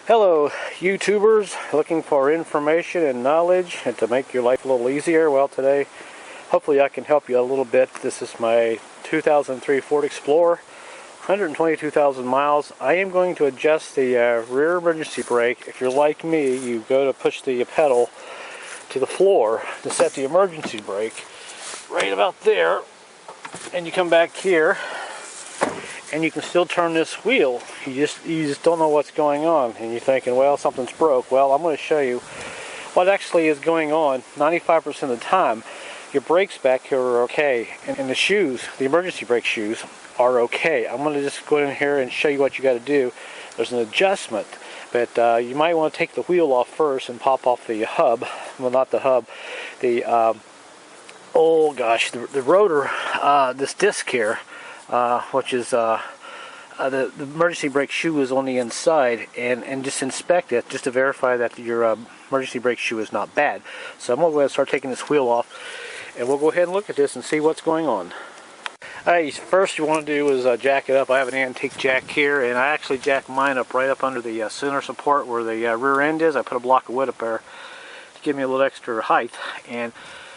Hello YouTubers looking for information and knowledge and to make your life a little easier. Well, today hopefully I can help you a little bit. This is my 2003 Ford Explorer, 122,000 miles. I am going to adjust the rear emergency brake. If you're like me, you go to push the pedal to the floor to set the emergency brake right about there, and you come back here and you can still turn this wheel. You just don't know what's going on, and you're thinking, well, something's broke. Well, I'm going to show you what actually is going on. 95% of the time your brakes back here are okay, and the shoes, the emergency brake shoes, are okay. I'm going to just go in here and show you what you got to do. There's an adjustment, but you might want to take the wheel off first and pop off the hub. Well, not the hub, the oh gosh, the rotor, this disc here, which is the emergency brake shoe is on the inside, and just inspect it just to verify that your emergency brake shoe is not bad. So I'm going to go ahead and start taking this wheel off, and we'll go ahead and look at this and see what's going on. Alright, first you want to do is jack it up. I have an antique jack here, and I actually jack mine up right up under the center support where the rear end is. I put a block of wood up there to give me a little extra height, and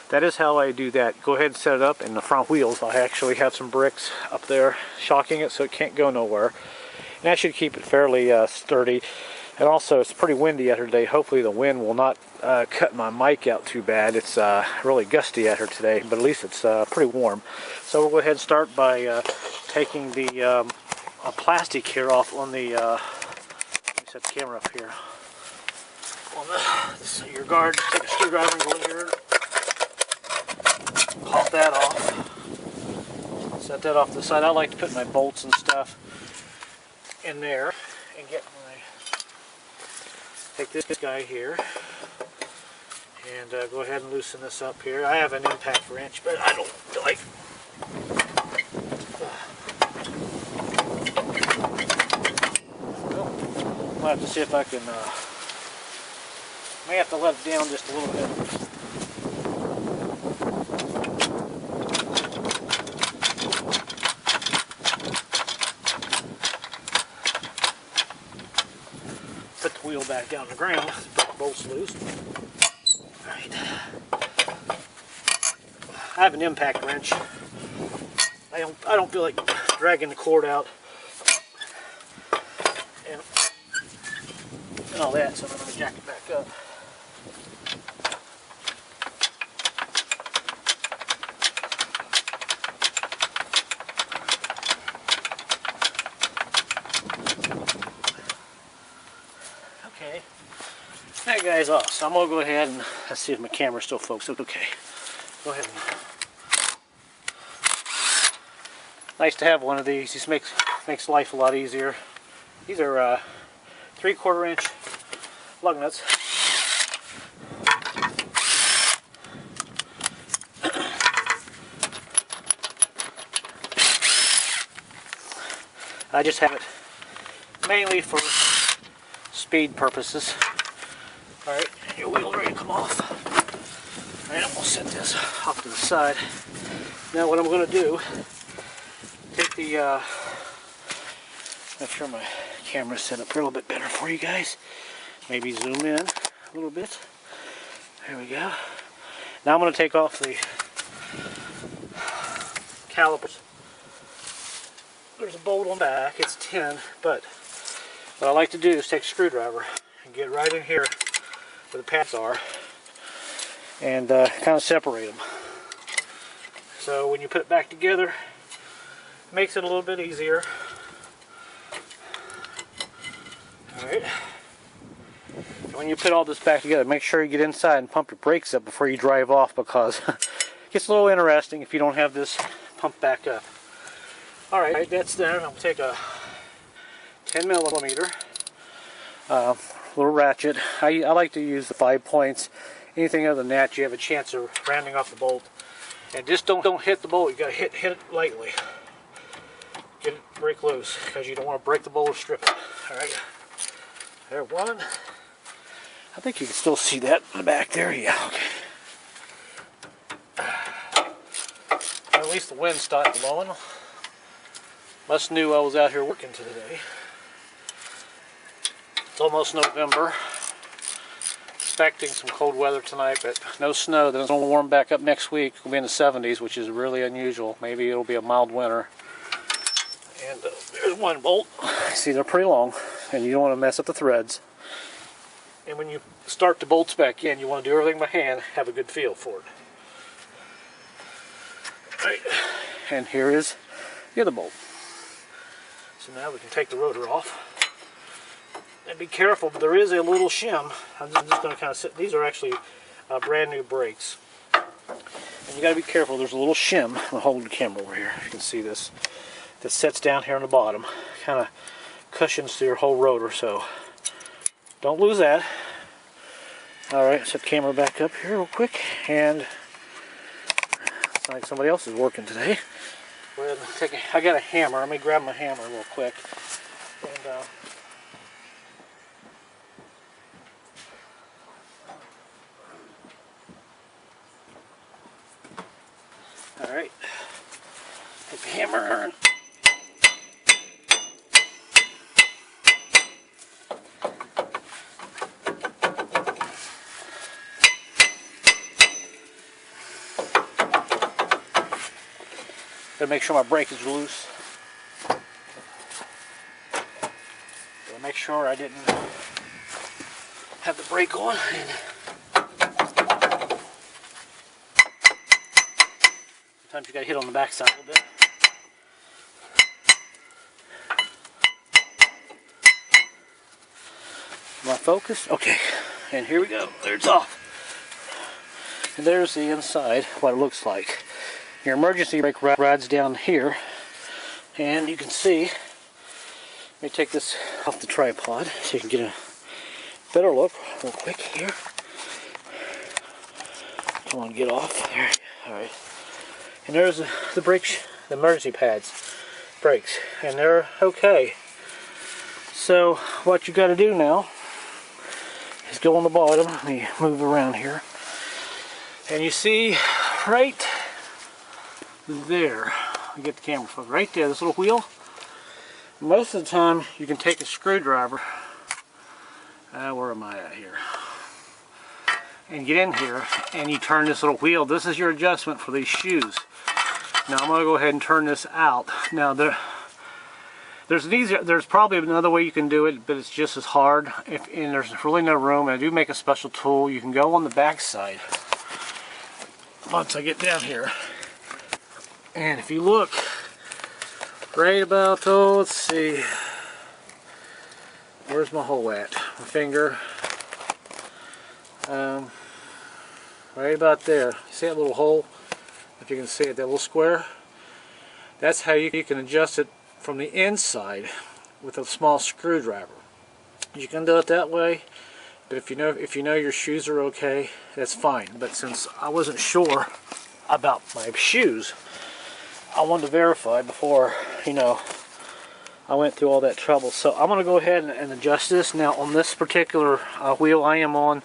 that is how I do that. Go ahead and set it up in the front wheels. I actually have some bricks up there shocking it so it can't go nowhere. And that should keep it fairly sturdy. And also, it's pretty windy out here today. Hopefully the wind will not cut my mic out too bad. It's really gusty out here today, but at least it's pretty warm. So we'll go ahead and start by taking the plastic here off on the, let me set the camera up here. On your guard, take a screwdriver and go in here. Pop that off. Set that off to the side. I like to put my bolts and stuff in there and get my, take this guy here and go ahead and loosen this up here. I have an impact wrench, but I don't like. Well, I'll have to see if I can. May have to let it down just a little bit. Put the wheel back down on the ground, put the bolts loose. Alright. I have an impact wrench. I don't feel like dragging the cord out and all that, so I'm going to jack it back up. Okay, that guy's off, so I'm going to go ahead and let's see if my camera's still focused. Okay, go ahead. Nice to have one of these. This makes life a lot easier. These are 3/4 inch lug nuts. I just have it mainly for speed purposes. Alright, your wheel's ready to come off. Alright, I'm going to set this off to the side. Now what I'm going to do, take the, make sure my camera's set up a little bit better for you guys. Maybe zoom in a little bit. There we go. Now I'm going to take off the calipers. There's a bolt on the back, it's 10, but what I like to do is take a screwdriver and get right in here where the pads are and kind of separate them. So when you put it back together, it makes it a little bit easier. Alright. When you put all this back together, make sure you get inside and pump your brakes up before you drive off, because it gets a little interesting if you don't have this pumped back up. Alright, that's there. I'm going to take a 10mm little ratchet. I like to use the 5 points. Anything other than that, you have a chance of rounding off the bolt. And just don't hit the bolt. You got to hit it lightly. Get it break loose, because you don't want to break the bolt or strip it. Alright, there one. I think you can still see that in the back there. Yeah, okay. At least the wind stopped blowing. Must knew I was out here working today. almost November. Expecting some cold weather tonight, but no snow. Then it's going to warm back up next week. It'll be in the 70s, which is really unusual. Maybe it'll be a mild winter. And there's one bolt. See, they're pretty long, and you don't want to mess up the threads. And when you start the bolts back in, you want to do everything by hand, have a good feel for it. Right. And here is the other bolt. So now we can take the rotor off. And be careful, but there is a little shim. I'm just going to kind of sit. These are actually brand new brakes. And you got to be careful. There's a little shim. I'll hold the camera over here. You can see this. That sets down here on the bottom. Kind of cushions to your whole rotor, so don't lose that. Alright, set the camera back up here real quick. And it's like somebody else is working today. Well, I got a hammer. Let me grab my hammer real quick. And alright, take the hammer and gotta make sure my brake is loose. Gotta make sure I didn't have the brake on. Sometimes you gotta hit on the backside a little bit. Am I focused? Okay. And here we go. There it's off. And there's the inside, what it looks like. Your emergency brake rides down here. And you can see, let me take this off the tripod so you can get a better look real quick here. Come on, get off. There. Alright. And there's the brakes, the emergency pads, brakes, and they're okay. So what you got to do now is go on the bottom. Let me move around here, and you see right there. I get the camera focused. Right there, this little wheel. Most of the time, you can take a screwdriver. Where am I at here? And get in here, and you turn this little wheel. This is your adjustment for these shoes. Now I'm going to go ahead and turn this out. Now there's probably another way you can do it, but it's just as hard. And there's really no room. And I do make a special tool. You can go on the back side. Once I get down here, and if you look right about, oh, let's see, where's my hole at? My finger. Right about there. You see that little hole? If you can see it, that little square. That's how you can adjust it from the inside with a small screwdriver. You can do it that way, but if you know your shoes are okay, that's fine. But since I wasn't sure about my shoes, I wanted to verify before, I went through all that trouble. So I'm going to go ahead and adjust this. Now on this particular wheel, I am on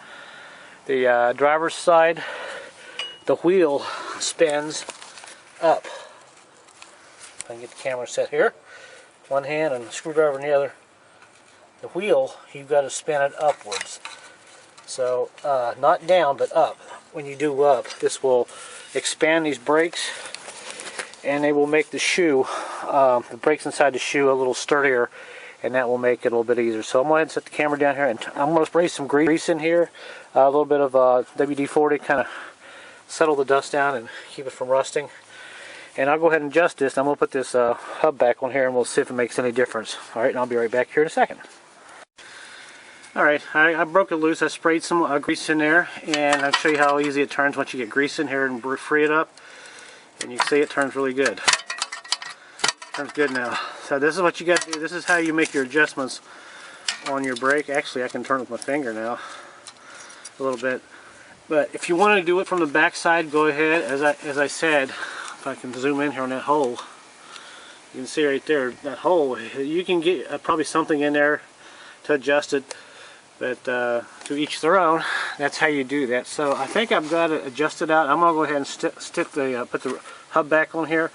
the driver's side. The wheel spins up. If I can get the camera set here, one hand and the screwdriver in the other. The wheel, you've got to spin it upwards. So not down, but up. When you do up, this will expand these brakes, and they will make the shoe, the brakes inside the shoe, a little sturdier, and that will make it a little bit easier. So I'm going to set the camera down here, and I'm going to spray some grease in here, a little bit of WD-40, kind of settle the dust down and keep it from rusting. And I'll go ahead and adjust this. I'm going to put this hub back on here, and we'll see if it makes any difference. Alright, and I'll be right back here in a second. Alright, I broke it loose. I sprayed some grease in there, and I'll show you how easy it turns once you get grease in here and free it up. And you can see it turns really good. Turns good now. So this is what you got to do. This is how you make your adjustments on your brake. Actually, I can turn with my finger now a little bit. But if you want to do it from the back side, go ahead. As I said, if I can zoom in here on that hole, you can see right there, that hole. You can get probably something in there to adjust it, but to each their own. That's how you do that. So I think I've got it adjusted out. I'm going to go ahead and put the hub back on here.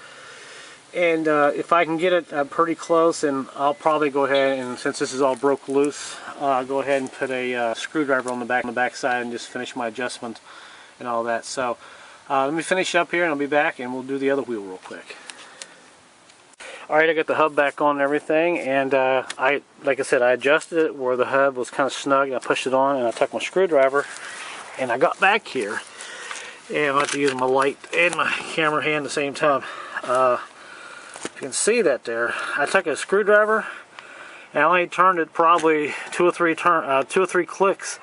And if I can get it pretty close, and I'll probably go ahead and, since this is all broke loose, go ahead and put a screwdriver on the back side and just finish my adjustment and all that. So let me finish up here and I'll be back and we'll do the other wheel real quick. Alright, I got the hub back on and everything, and like I said, I adjusted it where the hub was kind of snug, and I pushed it on and I took my screwdriver and I got back here, and I'm going to have to use my light and my camera hand at the same time. You can see that there. I took a screwdriver and I only turned it probably two or three clicks,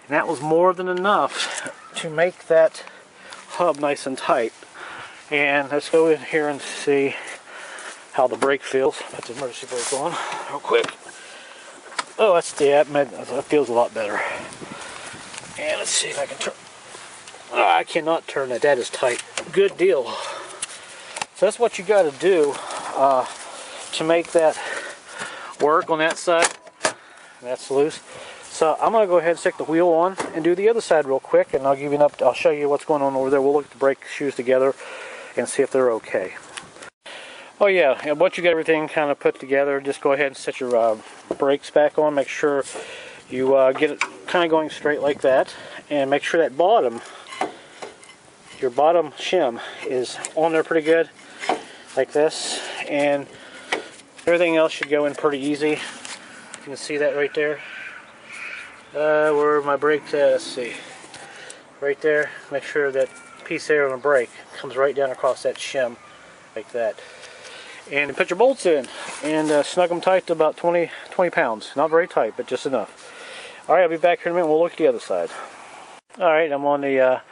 and that was more than enough to make that hub nice and tight. And let's go in here and see how the brake feels. Put the emergency brake on real quick. Oh, that feels a lot better. And let's see if I can turn. Oh, I cannot turn that. That is tight. Good deal. So that's what you got to do to make that work on that side. That's loose. So I'm going to go ahead and stick the wheel on and do the other side real quick, and I'll give you I'll show you what's going on over there. We'll look at the brake shoes together and see if they're okay. Oh yeah, and once you get everything kind of put together, just go ahead and set your brakes back on. Make sure you get it kind of going straight like that, and make sure that your bottom shim is on there pretty good, like this, and everything else should go in pretty easy. You can see that right there. Where my brakes at, let's see. Right there, make sure that piece there on the brake comes right down across that shim, like that. And put your bolts in and snug them tight to about 20 pounds. Not very tight, but just enough. Alright, I'll be back here in a minute. We'll look at the other side. Alright, I'm on the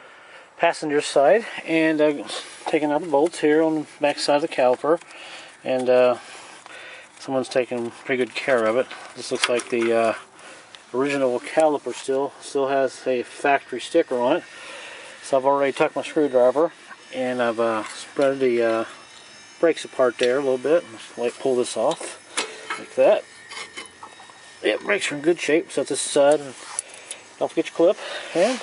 passenger side and taking out the bolts here on the back side of the caliper. And someone's taking pretty good care of it. This looks like the original caliper still has a factory sticker on it. So I've already tucked my screwdriver and I've spread the brakes apart there a little bit. Let's pull this off like that. Yep, brakes are in good shape. Set this aside and don't forget your clip. And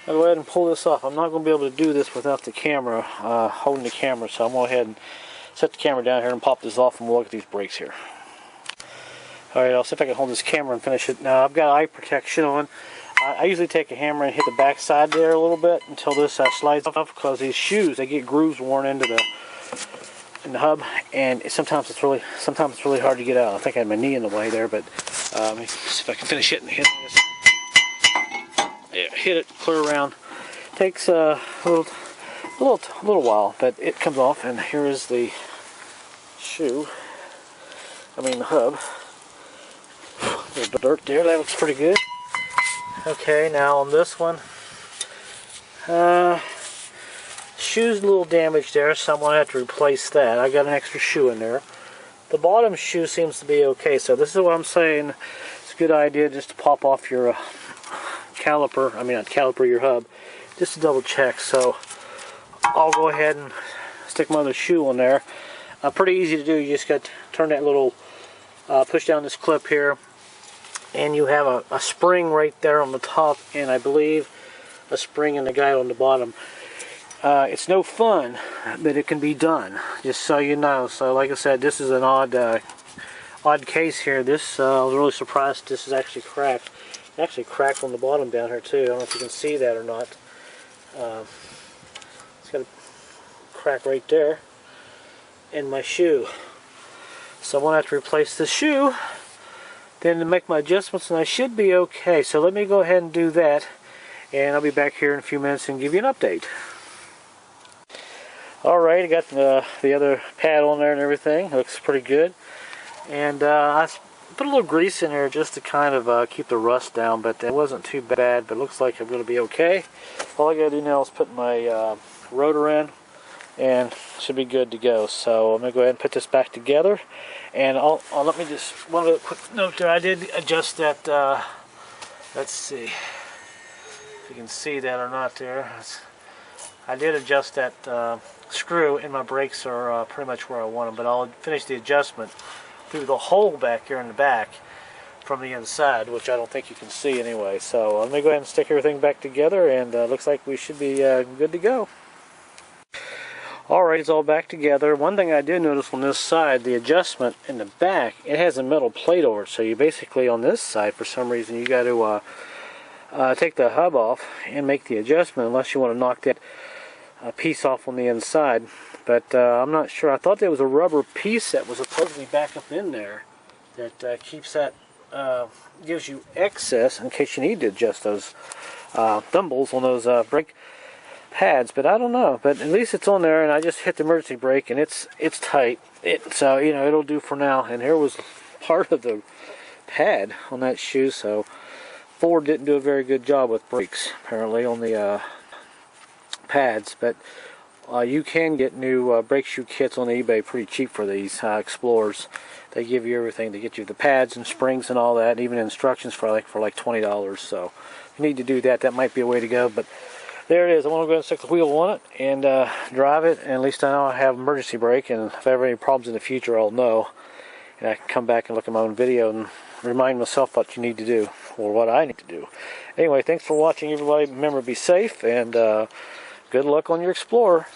I'll go ahead and pull this off. I'm not going to be able to do this without the camera, holding the camera, so I'm going to go ahead and set the camera down here and pop this off, and we'll look at these brakes here. Alright, I'll see if I can hold this camera and finish it. Now I've got eye protection on. I usually take a hammer and hit the back side there a little bit until this slides off, because these shoes, they get grooves worn into the hub, and sometimes it's really hard to get out. I think I had my knee in the way there, but let me see if I can finish it and hit this. Yeah, hit it clear around. Takes a little while, but it comes off, and here is the the hub. There's the dirt there. That looks pretty good. Okay, now on this one, shoe's a little damaged there, so I'm going to have to replace that. I got an extra shoe in there. The bottom shoe seems to be okay, so this is what I'm saying. It's a good idea just to pop off your your hub, just to double check. So I'll go ahead and stick my other shoe on there. Pretty easy to do. You just got to turn that little, push down this clip here, and you have a spring right there on the top, and I believe a spring in the guide on the bottom. It's no fun, but it can be done, just so you know. So like I said, this is an odd case here. This I was really surprised this is actually cracked. It actually cracked on the bottom down here too. I don't know if you can see that or not. It's got a crack right there in my shoe. So I'm going to have to replace the shoe, then to make my adjustments, and I should be okay. So let me go ahead and do that, and I'll be back here in a few minutes and give you an update. Alright, I got the other pad on there and everything. It looks pretty good. And I put a little grease in there just to kind of keep the rust down, but it wasn't too bad, but it looks like I'm going to be okay. All I got to do now is put my rotor in, and should be good to go. So I'm going to go ahead and put this back together. And let me just, one other quick note there. I did adjust that, let's see if you can see that or not there. I did adjust that screw, and my brakes are pretty much where I want them, but I'll finish the adjustment through the hole back here in the back from the inside, which I don't think you can see anyway. So let me go ahead and stick everything back together, and looks like we should be good to go. Alright, it's all back together. One thing I did notice on this side, the adjustment in the back, it has a metal plate over it. So you basically, on this side, for some reason, you got to take the hub off and make the adjustment, unless you want to knock that piece off on the inside. But I'm not sure. I thought there was a rubber piece that was supposedly back up in there that keeps that, gives you excess in case you need to adjust those thimbles on those brake pads. But I don't know. But at least it's on there, and I just hit the emergency brake, and it's tight. So you know, it'll do for now. And here was part of the pad on that shoe. So Ford didn't do a very good job with brakes, apparently, on the pads. But you can get new brake shoe kits on eBay pretty cheap for these Explorers. They give you everything. They get you the pads and springs and all that, and even instructions for like $20. So if you need to do that, that might be a way to go. But there it is. I'm going to go ahead and stick the wheel on it and drive it. And at least I know I have emergency brake, and if I have any problems in the future, I'll know. And I can come back and look at my own video and remind myself what you need to do, or what I need to do. Anyway, thanks for watching, everybody. Remember, be safe, and good luck on your Explorer.